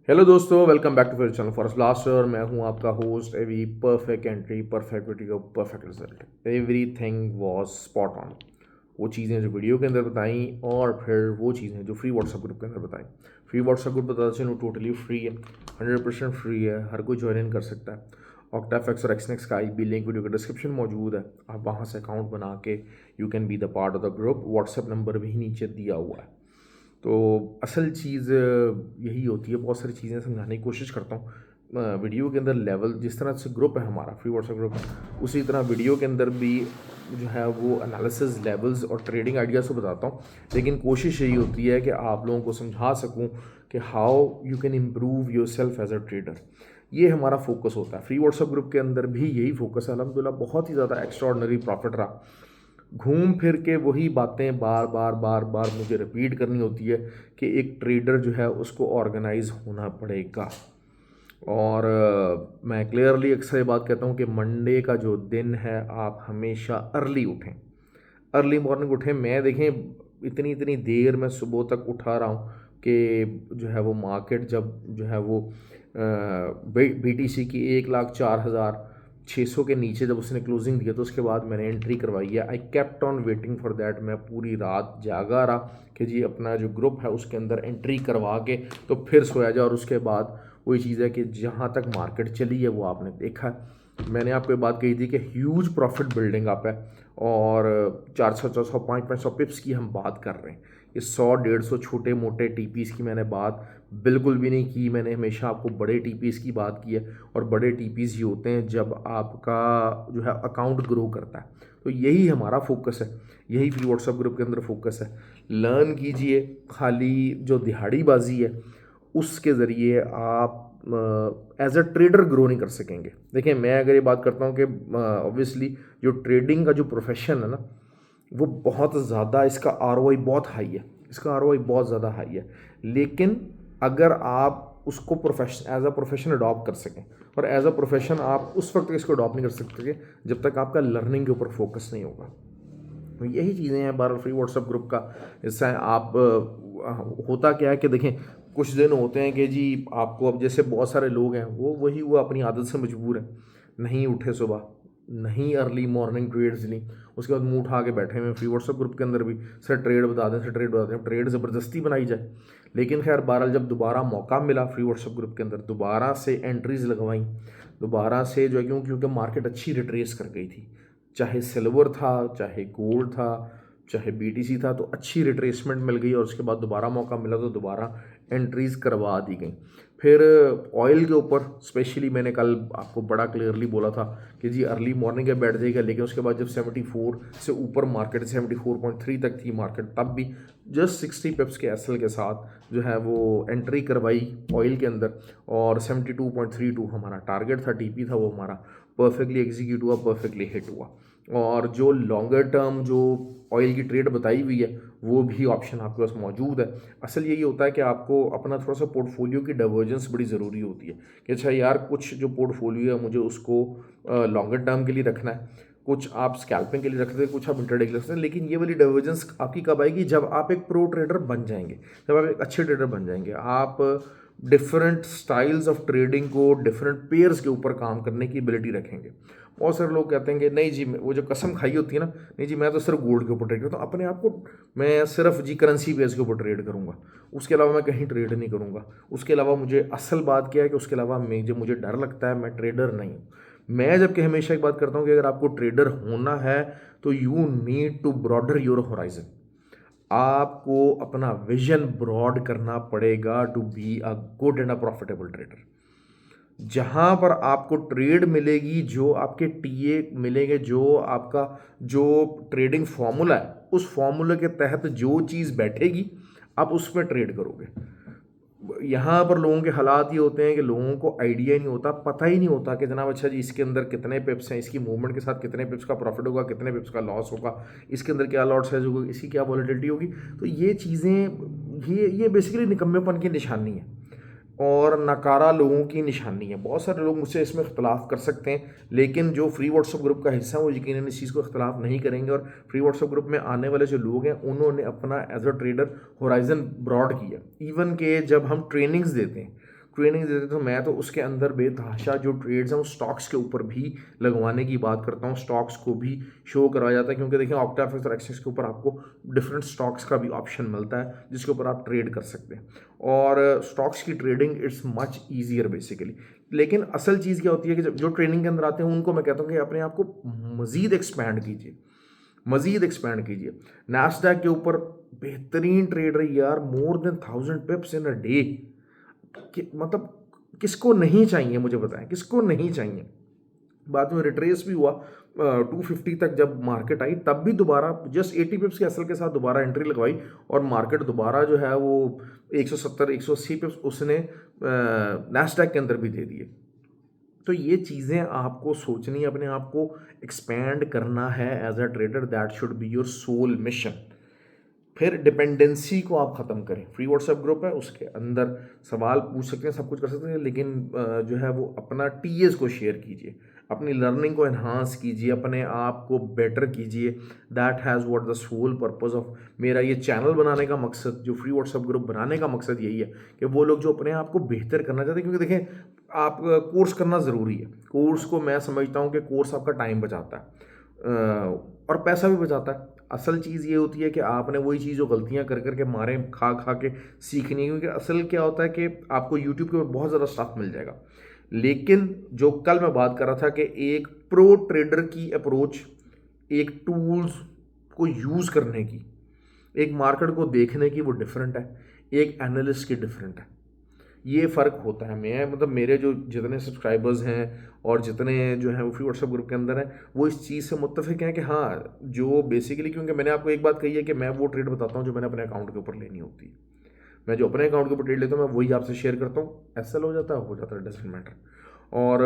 Hello दोस्तों, welcome back to फिर channel forest blaster. मैं हूं आपका होस्ट। एवी perfect entry, perfect video, perfect result, everything was spot on. वो चीज़ें जो वीडियो के अंदर बताई और फिर वो चीज़ें जो फ्री व्हाट्सएप ग्रुप के अंदर बताई। फ्री व्हाट्सएप ग्रुप बता चलो टोटली फ्री है, 100% फ्री है, हर कोई ज्वाइन इन कर सकता है। ऑक्टाफेक्स और एक्सनेक्स का आईबी लिंक वीडियो का डिस्क्रिप्शन मौजूद है। आप वहाँ से अकाउंट बना के you can be the part of the group. WhatsApp number भी नीचे दिया हुआ है। तो असल चीज़ यही होती है। बहुत सारी चीज़ें समझाने की कोशिश करता हूँ वीडियो के अंदर। लेवल जिस तरह से ग्रुप है हमारा फ्री व्हाट्सएप ग्रुप, उसी तरह वीडियो के अंदर भी जो है वो एनालिसिस लेवल्स और ट्रेडिंग आइडियाज़ को बताता हूँ। लेकिन कोशिश यही होती है कि आप लोगों को समझा सकूँ कि how you can improve yourself as a trader. ये हमारा फोकस होता है। फ्री व्हाट्सएप ग्रुप के अंदर भी यही फोकस है। अल्हम्दुलिल्लाह बहुत ही ज़्यादा एक्स्ट्राऑर्डिनरी प्रॉफिट रहा। घूम फिर के वही बातें बार बार बार बार मुझे रिपीट करनी होती है कि एक ट्रेडर जो है उसको ऑर्गेनाइज होना पड़ेगा। और मैं क्लियरली अक्सर ये बात कहता हूँ कि मंडे का जो दिन है आप हमेशा अर्ली उठें, अर्ली मॉर्निंग उठें। मैं देखें इतनी इतनी देर मैं सुबह तक उठा रहा हूँ कि जो है वो मार्केट जब जो है वो BTC की 1,04,600 के नीचे जब उसने क्लोजिंग दिया तो उसके बाद मैंने एंट्री करवाई है। I kept on waiting for that. मैं पूरी रात जागा रहा कि जी अपना जो ग्रुप है उसके अंदर एंट्री करवा के तो फिर सोया जाए। और उसके बाद वही चीज़ है कि जहाँ तक मार्केट चली है वो आपने देखा है। मैंने आपको ये बात कही थी कि ह्यूज प्रॉफिट बिल्डिंग अप है और 400 500 पिप्स की हम बात कर रहे हैं। ये 100 150 छोटे मोटे टीपीस की मैंने बात बिल्कुल भी नहीं की। मैंने हमेशा आपको बड़े टीपीस की बात की है। और बड़े टीपीस ही होते हैं जब आपका जो है अकाउंट ग्रो करता है। तो यही हमारा फोकस है, यही फ्री व्हाट्सएप ग्रुप के अंदर फोकस है। लर्न कीजिए। खाली जो दिहाड़ीबाजी है उसके ज़रिए आप एज अ ट्रेडर ग्रो नहीं कर सकेंगे। देखिए मैं अगर ये बात करता हूँ कि ऑब्वियसली जो ट्रेडिंग का जो प्रोफेशन है ना वो बहुत ज़्यादा, इसका आरओआई बहुत हाई है, इसका आरओआई बहुत ज़्यादा हाई है। लेकिन अगर आप उसको profession as a profession adopt कर सकें, और एज अ प्रोफेशन आप उस वक्त इसको अडॉप्ट नहीं कर सकते जब तक आपका लर्निंग के ऊपर फोकस नहीं होगा। तो यही चीज़ें हैं। बार फ्री व्हाट्सएप ग्रुप का हिस्सा है आप। होता क्या है कि देखें कुछ दिन होते हैं कि जी आपको, अब जैसे बहुत सारे लोग हैं वो अपनी आदत से मजबूर है, नहीं उठे सुबह, नहीं अर्ली मॉर्निंग ट्रेड्स ली, उसके बाद मुंह उठा के बैठे हुए फ्री व्हाट्सएप ग्रुप के अंदर भी सर ट्रेड बता दें, सर ट्रेड बता दें, ट्रेड ज़बरदस्ती बनाई जाए। लेकिन खैर बहरहाल जब दोबारा मौका मिला फ्री व्हाट्सएप ग्रुप के अंदर, दोबारा से एंट्रीज लगवाई, दोबारा से जो है क्योंकि मार्केट अच्छी रिट्रेस कर गई थी। चाहे सिल्वर था, चाहे गोल्ड था, चाहे BTC था, तो अच्छी रिट्रेसमेंट मिल गई और उसके बाद दोबारा मौका मिला तो दोबारा एंट्रीज करवा दी गई। फिर ऑयल के ऊपर स्पेशली मैंने कल आपको बड़ा क्लियरली बोला था कि जी अर्ली मॉर्निंग में बैठ जाएगा। लेकिन उसके बाद जब 74 से ऊपर मार्केट 74.3 तक थी मार्केट, तब भी जस्ट 60 पिप्स के एसएल के साथ जो है वो एंट्री करवाई ऑयल के अंदर। और 72.32 हमारा टारगेट था, टीपी था, वो हमारा परफेक्टली एग्जीक्यूट हुआ, परफेक्टली हिट हुआ। और जो लॉन्गर टर्म जो ऑयल की ट्रेड बताई हुई है वो भी ऑप्शन आपके पास मौजूद है। असल यही होता है कि आपको अपना थोड़ा सा पोर्टफोलियो की डाइवर्जेंस बड़ी ज़रूरी होती है कि अच्छा यार कुछ जो पोर्टफोलियो है मुझे उसको लॉन्गर टर्म के लिए रखना है, कुछ आप स्कैल्पिंग के लिए रखते हैं, कुछ आप इंटरडे के लिए रखते हैं। लेकिन ये वाली डाइवर्जेंस आपकी कब आएगी? जब आप एक प्रो ट्रेडर बन जाएंगे, जब आप एक अच्छे ट्रेडर बन जाएंगे। आप डिफरेंट स्टाइल्स ऑफ ट्रेडिंग को, डिफरेंट पेयर्स के ऊपर काम करने की एबिलिटी रखेंगे। बहुत सारे लोग कहते हैं कि नहीं जी, वो जो कसम खाई होती है ना, नहीं जी मैं तो सिर्फ गोल्ड के ऊपर ट्रेड करता हूँ, अपने आप को मैं सिर्फ जी करेंसी बेस के ऊपर ट्रेड करूँगा, उसके अलावा मैं कहीं ट्रेड नहीं करूँगा। उसके अलावा मुझे असल बात क्या है कि उसके अलावा मुझे डर लगता है, मैं ट्रेडर नहीं हूँ। मैं जबकि हमेशा एक बात करता हूँ कि अगर आपको ट्रेडर होना है तो you need to broader your horizon. आपको अपना विजन ब्रॉड करना पड़ेगा to be a good and a profitable trader. जहां पर आपको ट्रेड मिलेगी, जो आपके टीए मिलेंगे, जो आपका जो ट्रेडिंग फॉर्मूला है उस फॉर्मूले के तहत जो चीज़ बैठेगी आप उसमें ट्रेड करोगे। यहाँ पर लोगों के हालात ये होते हैं कि लोगों को आइडिया नहीं होता, पता ही नहीं होता कि जनाब अच्छा जी इसके अंदर कितने पिप्स हैं, इसकी मूवमेंट के साथ कितने पिप्स का प्रॉफिट होगा, कितने पिप्स का लॉस होगा, इसके अंदर क्या लॉट साइज होगा, इसकी क्या वॉलेटिलिटी होगी। तो ये चीज़ें ये बेसिकली निकम्मेपन की निशानी है और नकारा लोगों की निशानी है। बहुत सारे लोग मुझसे इसमें इख्तलाफ कर सकते हैं, लेकिन जो फ्री व्हाट्सएप ग्रुप का हिस्सा है वो यकीनन इस चीज़ को इख्तलाफ नहीं करेंगे। और फ्री व्हाट्सएप ग्रुप में आने वाले जो लोग हैं उन्होंने अपना as a trader horizon broad किया। इवन के जब हम ट्रेनिंग्स देते हैं, ट्रेनिंग देते तो मैं तो उसके अंदर बेतहाशा जो ट्रेड्स हैं वो स्टॉक्स के ऊपर भी लगवाने की बात करता हूँ, स्टॉक्स को भी शो करवाया जाता है, क्योंकि देखिए ऑक्टाफिक्स और एक्सेस के ऊपर आपको डिफरेंट स्टॉक्स का भी ऑप्शन मिलता है जिसके ऊपर आप ट्रेड कर सकते हैं, और स्टॉक्स की trading it's much easier basically. लेकिन असल चीज़ क्या होती है कि जब जो ट्रेनिंग के अंदर आते हैं उनको मैं कहता हूँ कि अपने आप को मज़ीद एक्सपैंड कीजिए, मज़ीद एक्सपैंड कीजिए। नास्डैक के ऊपर बेहतरीन ट्रेड रही यार, more than 1000 पिप्स in a day. मतलब किसको नहीं चाहिए, मुझे बताएं किसको नहीं चाहिए। बाद में रिट्रेस भी हुआ 250 तक, जब मार्केट आई तब भी दोबारा जस्ट 80 पिप्स के असल के साथ दोबारा एंट्री लगवाई, और मार्केट दोबारा जो है वो 170 180 पिप्स उसने नैस्डैक के अंदर भी दे दिए। तो ये चीज़ें आपको सोचनी है, अपने आप को एक्सपैंड करना है as a trader, that should be your sole mission. फिर डिपेंडेंसी को आप ख़त्म करें। फ्री व्हाट्सएप ग्रुप है, उसके अंदर सवाल पूछ सकते हैं, सब कुछ कर सकते हैं, लेकिन जो है वो अपना टीएस को शेयर कीजिए, अपनी लर्निंग को एनहांस कीजिए, अपने आप को बेटर कीजिए। That has what the sole purpose of मेरा ये चैनल बनाने का मकसद, जो फ्री व्हाट्सएप ग्रुप बनाने का मकसद यही है कि वो लोग जो अपने आप को बेहतर करना चाहते हैं, क्योंकि देखें आप कोर्स करना ज़रूरी है। कोर्स को मैं समझता हूँ कि कोर्स आपका टाइम बचाता है और पैसा भी बचाता है। असल चीज़ ये होती है कि आपने वही चीज़ जो गलतियां कर करके मारे खा खा के सीखनी है, क्योंकि असल क्या होता है कि आपको यूट्यूब के ऊपर बहुत ज़्यादा स्टाफ मिल जाएगा, लेकिन जो कल मैं बात कर रहा था कि एक प्रो ट्रेडर की अप्रोच, एक टूल्स को यूज़ करने की, एक मार्केट को देखने की, वो डिफरेंट है, एक एनालिस्ट की डिफरेंट है। ये फ़र्क होता है। मैं मतलब मेरे जो जितने सब्सक्राइबर्स हैं और जितने जो हैं वो फ्री व्हाट्सएप ग्रुप के अंदर हैं, वो इस चीज़ से मुत्तफ़िक हैं कि हाँ, जो बेसिकली, क्योंकि मैंने आपको एक बात कही है कि मैं वो ट्रेड बताता हूँ जो मैंने अपने अकाउंट के ऊपर लेनी होती है। मैं जो अपने अकाउंट के ऊपर ट्रेड लेता हूँ मैं वही आपसे शेयर करता हूँ। एसएल हो जाता है, डजेंट मैटर। और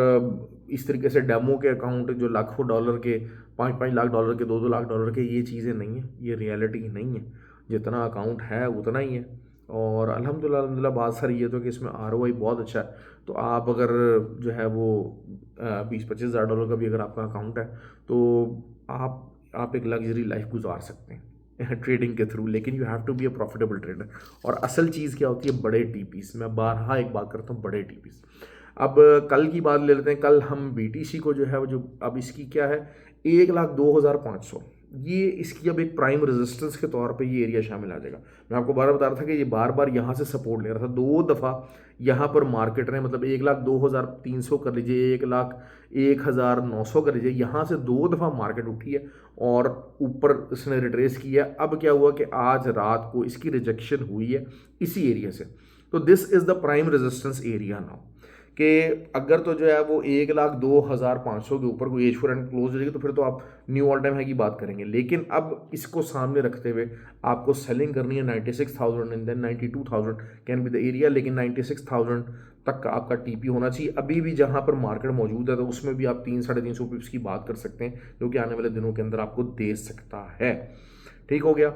इस तरीके से डेमो के अकाउंट जो लाखों डॉलर के, 5-5 लाख डॉलर के, 2-2 लाख डॉलर के, ये चीज़ें नहीं है, ये रियलिटी नहीं है। जितना अकाउंट है उतना ही है। और अल्हम्दुलिल्लाह बात सारी ये तो कि इसमें आरओआई बहुत अच्छा है। तो आप अगर जो है वो 20-25 हज़ार डॉलर का भी अगर आपका अकाउंट है तो आप एक लग्जरी लाइफ गुजार सकते हैं ट्रेडिंग के थ्रू, लेकिन you have to be a profitable trader. और असल चीज़ क्या होती है, बड़े टीपीस। मैं बारहा एक बात करता हूँ, बड़े टीपीस। अब कल की बात ले लेते हैं। कल हम बीटीसी को जो है वो जो अब इसकी क्या है, 1,02,500, ये इसकी अब एक प्राइम रेजिस्टेंस के तौर पे ये एरिया शामिल आ जाएगा। मैं आपको बार बता रहा था कि ये बार बार यहाँ से सपोर्ट ले रहा था, 2 दफ़ा यहाँ पर मार्केट ने, मतलब 1,02,300 कर लीजिए, 1,01,900 कर लीजिए, यहाँ से 2 दफ़ा मार्केट उठी है और ऊपर इसने रिट्रेस किया। अब क्या हुआ कि आज रात को इसकी रिजेक्शन हुई है इसी एरिया से। तो this is the prime resistance area now, कि अगर तो जो है वो 1,02,500 के ऊपर कोई एज फोर एंड क्लोज हो जाएगी तो फिर तो आप न्यू ऑल टाइम हाई की बात करेंगे। लेकिन अब इसको सामने रखते हुए आपको सेलिंग करनी है 96,000 and then 92,000 can be the area, लेकिन 96,000 तक का आपका टीपी होना चाहिए। अभी भी जहां पर मार्केट मौजूद है तो उसमें भी आप 300-350 पिप्स की बात कर सकते हैं, जो कि आने वाले दिनों के अंदर आपको दे सकता है। ठीक हो गया।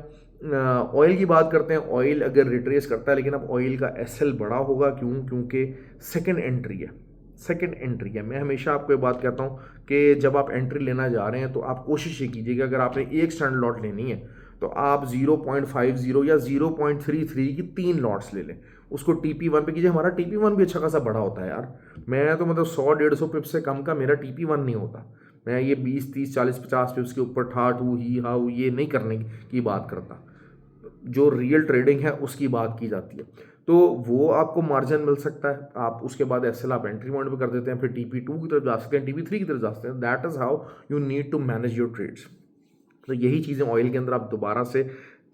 ऑयल की बात करते हैं। ऑयल अगर रिट्रेस करता है, लेकिन अब ऑयल का एसएल बड़ा होगा, क्योंकि सेकंड एंट्री है, सेकंड एंट्री है। मैं हमेशा आपको ये बात कहता हूँ कि जब आप एंट्री लेना जा रहे हैं तो आप कोशिश ये कीजिएगा, अगर आपने एक स्टैंड लॉट लेनी है तो आप 0.50 या 0.33 की 3 लॉट्स ले लें, उसको TP1 पे कीजिए। हमारा TP1 भी अच्छा खासा बड़ा होता है यार। मैं तो मतलब 100-150 पिप से कम का मेरा TP1 नहीं होता। मैं ये 20-30-40-50 पिप्स के ऊपर ठाठू ही हाउ ये नहीं करने की बात करता। जो रियल ट्रेडिंग है उसकी बात की जाती है। तो वो आपको मार्जिन मिल सकता है। आप उसके बाद एसएल आप एंट्री पॉइंट पे कर देते हैं, फिर TP2 की तरफ जा सकते हैं, TP3 की तरफ जा सकते हैं। That is how you need to manage your trades. तो यही चीज़ें ऑयल के अंदर आप दोबारा से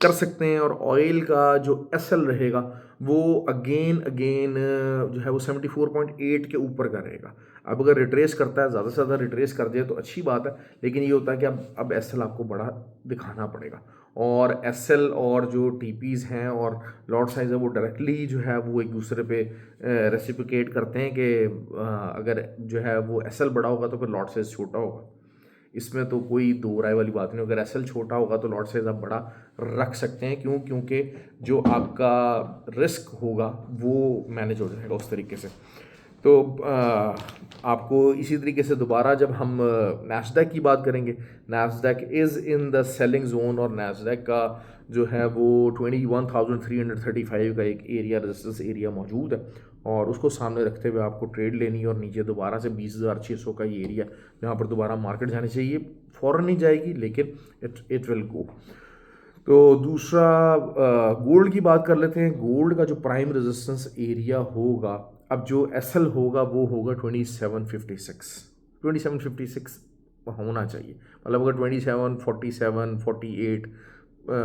कर सकते हैं। और ऑयल का जो एसएल रहेगा वो अगेन अगेन जो है वो 74.8 के ऊपर का रहेगा। अब अगर रिट्रेस करता है, ज़्यादा से ज़्यादा रिट्रेस कर दिया तो अच्छी बात है, लेकिन ये होता है कि अब एसएल आपको बड़ा दिखाना पड़ेगा। और एसएल और जो टीपीज़ हैं और लॉट साइज़ है वो डायरेक्टली जो है वो एक दूसरे पे रेसिप्लिकेट करते हैं कि अगर जो है वो एसएल बड़ा होगा तो फिर लॉट साइज़ छोटा होगा। इसमें तो कोई दो राय वाली बात नहीं। अगर एसएल छोटा होगा तो लॉट साइज़ आप बड़ा रख सकते हैं। क्योंकि जो आपका रिस्क होगा वो मैनेज हो जाएगा उस तरीके से। तो आपको इसी तरीके से दोबारा जब हम नैस्डैक की बात करेंगे, Nasdaq is in the selling zone, और नैस्डैक का जो है वो 21,335 का एक एरिया रेजिस्टेंस एरिया मौजूद है, और उसको सामने रखते हुए आपको ट्रेड लेनी है। और नीचे दोबारा से 20,600 का ये एरिया जहाँ पर दोबारा मार्केट जानी चाहिए, फ़ौरन नहीं जाएगी लेकिन इट विल गो। तो दूसरा गोल्ड की बात कर लेते हैं। गोल्ड का जो प्राइम रेजिस्टेंस एरिया होगा, अब जो एसएल होगा वो होगा 2756। 2756 होना चाहिए, मतलब अगर 27, 47, 48,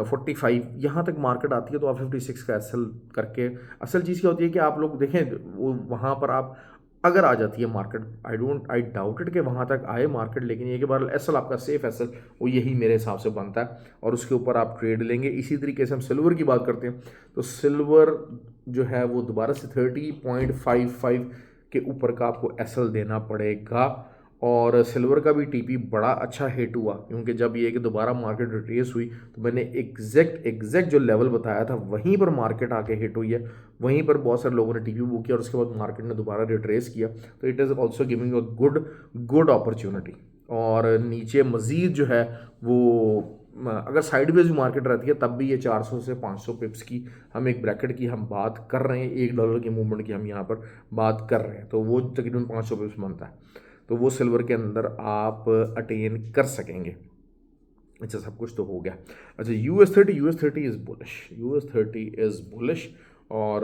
45 यहाँ तक मार्केट आती है तो आप 56 का एसएल करके, असल चीज़ क्या होती है कि आप लोग देखें वो वहाँ पर आप अगर आ जाती है मार्केट, आई डाउटेड कि वहाँ तक आए मार्केट, लेकिन ये कि बार एसएल आपका सेफ एसएल वो यही मेरे हिसाब से बनता है, और उसके ऊपर आप ट्रेड लेंगे। इसी तरीके से हम सिल्वर की बात करते हैं, तो सिल्वर जो है वो दोबारा से 30.55 के ऊपर का आपको एसएल देना पड़ेगा। और सिल्वर का भी टीपी बड़ा अच्छा हिट हुआ, क्योंकि जब ये कि दोबारा मार्केट रिट्रेस हुई तो मैंने एग्जैक्ट जो लेवल बताया था वहीं पर मार्केट आके हिट हुई है, वहीं पर बहुत सारे लोगों ने टीपी बुक किया और उसके बाद मार्केट ने दोबारा रिट्रेस किया। तो it is also giving a good opportunity. और नीचे मज़ीद जो है वो अगर साइडवेज मार्केट रहती है तब भी ये 400 से 500 पिप्स की हम एक ब्रैकेट की हम बात कर रहे हैं, $1 के मूवमेंट की हम यहाँ पर बात कर रहे हैं, तो वो तकरीबन 500 पिप्स बनता है, तो वो सिल्वर के अंदर आप अटेन कर सकेंगे। अच्छा, सब कुछ तो हो गया। अच्छा, US30 इज़ बुलिश। और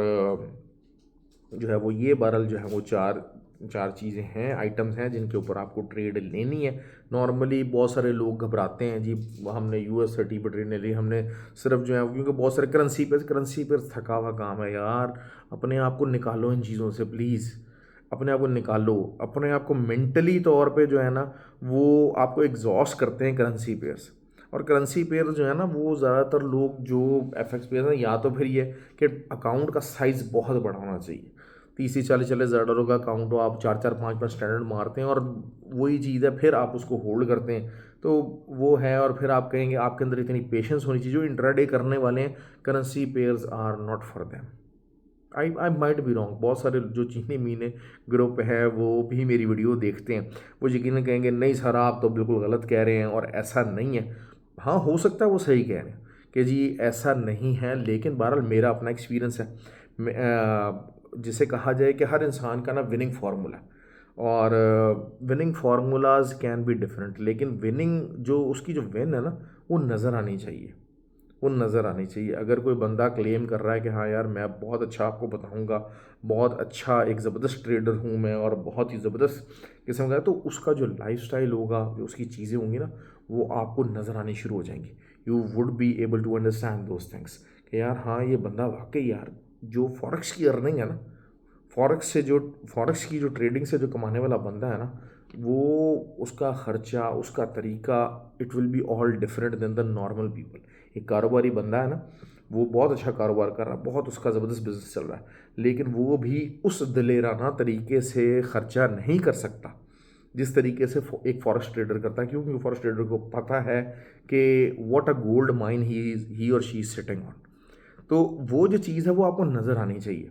जो है वो ये बहरहाल जो है वो चार चीज़ें हैं, आइटम्स हैं जिनके ऊपर आपको ट्रेड लेनी है। नॉर्मली बहुत सारे लोग घबराते हैं जी, हमने US30 पर ट्रेड नहीं ली, हमने सिर्फ जो है, क्योंकि बहुत सारे करेंसी पर थका हुआ काम है यार। अपने आप को निकालो इन चीज़ों से प्लीज़, अपने आप को निकालो। अपने आप को मेंटली तौर पे जो है ना वो आपको एग्जॉस्ट करते हैं करेंसी पेयर्स। और करेंसी पेयर जो है ना वो ज़्यादातर लोग जो एफएक्स पेयर हैं, या तो फिर ये कि अकाउंट का साइज़ बहुत बड़ा होना चाहिए। 30 से 40 हज़ार डॉलर का अकाउंट हो, आप 4-4, 5-5 स्टैंडर्ड मारते हैं और वही चीज़ है, फिर आप उसको होल्ड करते हैं, तो वो है। और फिर आप कहेंगे आपके अंदर इतनी पेशेंस होनी चाहिए। जो इंट्राडे करने वाले हैं, currency pairs are not for them. I might be wrong. बहुत सारे जो चीनी मीने ग्रुप है वो भी मेरी वीडियो देखते हैं, वो यकीनन कहेंगे नहीं सर आप तो बिल्कुल गलत कह रहे हैं और ऐसा नहीं है। हाँ, हो सकता है वो सही कह रहे हैं कि जी ऐसा नहीं है, लेकिन बहरहाल मेरा अपना एक्सपीरियंस है। जिसे कहा जाए कि हर इंसान का ना विनिंग फार्मूला, और winning formulas can be different, लेकिन विनिंग जो उसकी जो विन है ना वो नज़र आनी चाहिए, वो नज़र आनी चाहिए। अगर कोई बंदा क्लेम कर रहा है कि हाँ यार मैं बहुत अच्छा आपको बताऊंगा, बहुत अच्छा एक ज़बरदस्त ट्रेडर हूँ मैं और बहुत ही ज़बरदस्त किस्म का है, तो उसका जो लाइफस्टाइल होगा, जो उसकी चीज़ें होंगी ना, वो आपको नज़र आनी शुरू हो जाएंगी। You would be able to understand those things कि यार हाँ ये बंदा वाकई यार जो फॉरेक्स की अर्निंग है ना, फॉरेक्स की जो ट्रेडिंग से जो कमाने वाला बंदा है ना, वो उसका खर्चा, उसका तरीका, it will be all different than the normal people. एक कारोबारी बंदा है ना, वो बहुत अच्छा कारोबार कर रहा है, बहुत उसका ज़बरदस्त बिजनेस चल रहा है, लेकिन वो भी उस दिलेराना तरीके से ख़र्चा नहीं कर सकता जिस तरीके से एक फॉरेक्स ट्रेडर करता है, क्योंकि फॉरेक्स ट्रेडर को पता है कि व्हाट अ गोल्ड माइन ही और शी इज़ सिटिंग ऑन। तो वो जो चीज़ है वो आपको नज़र आनी चाहिए।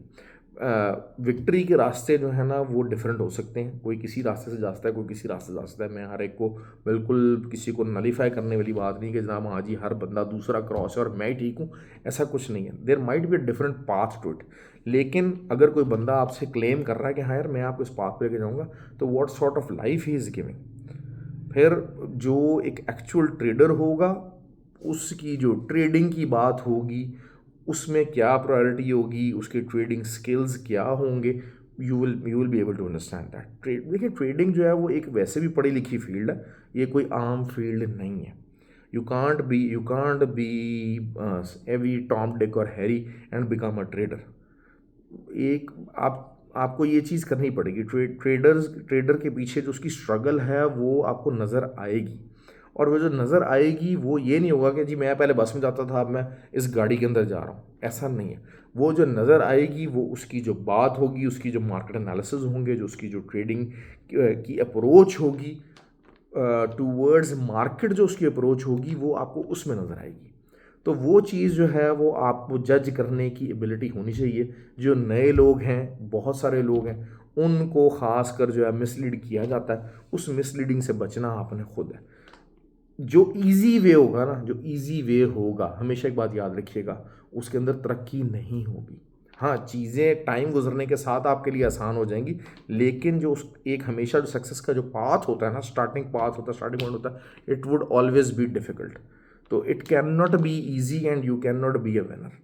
विक्ट्री के रास्ते जो है ना वो डिफरेंट हो सकते हैं, कोई किसी रास्ते से जा सकता है, कोई किसी रास्ते से जा सकता है। मैं हर एक को बिल्कुल किसी को नलीफाई करने वाली बात नहीं कि जनाब हाँ जी हर बंदा दूसरा क्रॉस है और मैं ही ठीक हूँ, ऐसा कुछ नहीं है। There might be a different path to it. लेकिन अगर कोई बंदा आपसे क्लेम कर रहा है कि हाँ यार मैं आपको इस पाथ पर लेके जाऊँगा, तो what sort of life he is giving. फिर जो एक एक्चुअल ट्रेडर होगा उसकी जो ट्रेडिंग की बात होगी, उसमें क्या प्रायोरिटी होगी, उसके ट्रेडिंग स्किल्स क्या होंगे, you will be able to understand that. देखिए ट्रेडिंग जो है वो एक वैसे भी पढ़ी लिखी फील्ड है, ये कोई आम फील्ड नहीं है। You can't be every Tom Dick और Harry and become a trader. एक आपको ये चीज़ करनी पड़ेगी। ट्रेडर के पीछे जो उसकी स्ट्रगल है वो आपको नज़र आएगी, और वो जो नज़र आएगी वो ये नहीं होगा कि जी मैं पहले बस में जाता था अब मैं इस गाड़ी के अंदर जा रहा हूँ, ऐसा नहीं है। वो जो नज़र आएगी वो उसकी जो बात होगी, उसकी जो मार्केट एनालिसिस होंगे, जो उसकी जो ट्रेडिंग की अप्रोच होगी टूवर्ड्स मार्केट, जो उसकी अप्रोच होगी वो आपको उसमें नज़र आएगी। तो वो चीज़ जो है वो आपको जज करने की एबिलिटी होनी चाहिए। जो नए लोग हैं, बहुत सारे लोग हैं, उनको ख़ास कर जो है मिसलीड किया जाता है, उस मिसलीडिंग से बचना आपने खुद है। जो इजी वे होगा ना, जो इजी वे होगा, हमेशा एक बात याद रखिएगा, उसके अंदर तरक्की नहीं होगी। हाँ, चीज़ें टाइम गुजरने के साथ आपके लिए आसान हो जाएंगी, लेकिन जो उस एक हमेशा जो सक्सेस का जो पाथ होता है ना, स्टार्टिंग पाथ होता है, स्टार्टिंग पॉइंट होता है, it would always be difficult. तो it can not be easy and you can not be a winner.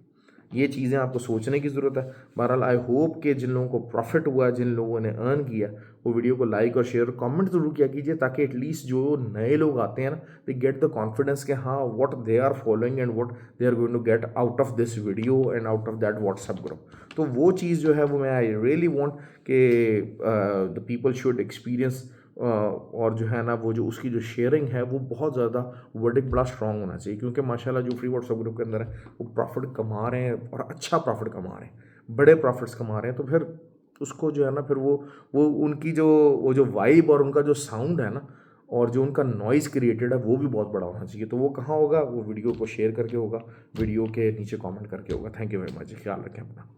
ये चीज़ें आपको सोचने की ज़रूरत है। बहरहाल आई होप कि जिन लोगों को प्रॉफिट हुआ, जिन लोगों ने अर्न किया, वो वीडियो को लाइक और शेयर और कमेंट ज़रूर किया कीजिए, ताकि एटलीस्ट जो नए लोग आते हैं ना, दे गेट द कॉन्फिडेंस कि हाँ, what they are following and what they are going to get out of this video and out of that WhatsApp group. तो वो चीज़ जो है वो मैं आई रियली वांट कि द पीपल शुड एक्सपीरियंस, और जो है ना वो जो उसकी जो शेयरिंग है वो बहुत ज़्यादा वर्डिक बड़ा स्ट्रांग होना चाहिए, क्योंकि माशाल्लाह जो फ्री व्हाट्सएप ग्रुप के अंदर है वो प्रॉफिट कमा रहे हैं और अच्छा प्रॉफिट कमा रहे हैं, बड़े प्रॉफिट्स कमा रहे हैं। तो फिर उसको जो है ना, फिर वो उनकी जो वो जो वाइब और उनका जो साउंड है ना, और जो उनका नॉइज़ क्रिएटेड है वो भी बहुत बड़ा होना चाहिए। तो वो कहाँ होगा? वो वीडियो को शेयर करके होगा, वीडियो के नीचे कमेंट करके होगा। थैंक यू वेरी मच, ख्याल रखें अपना।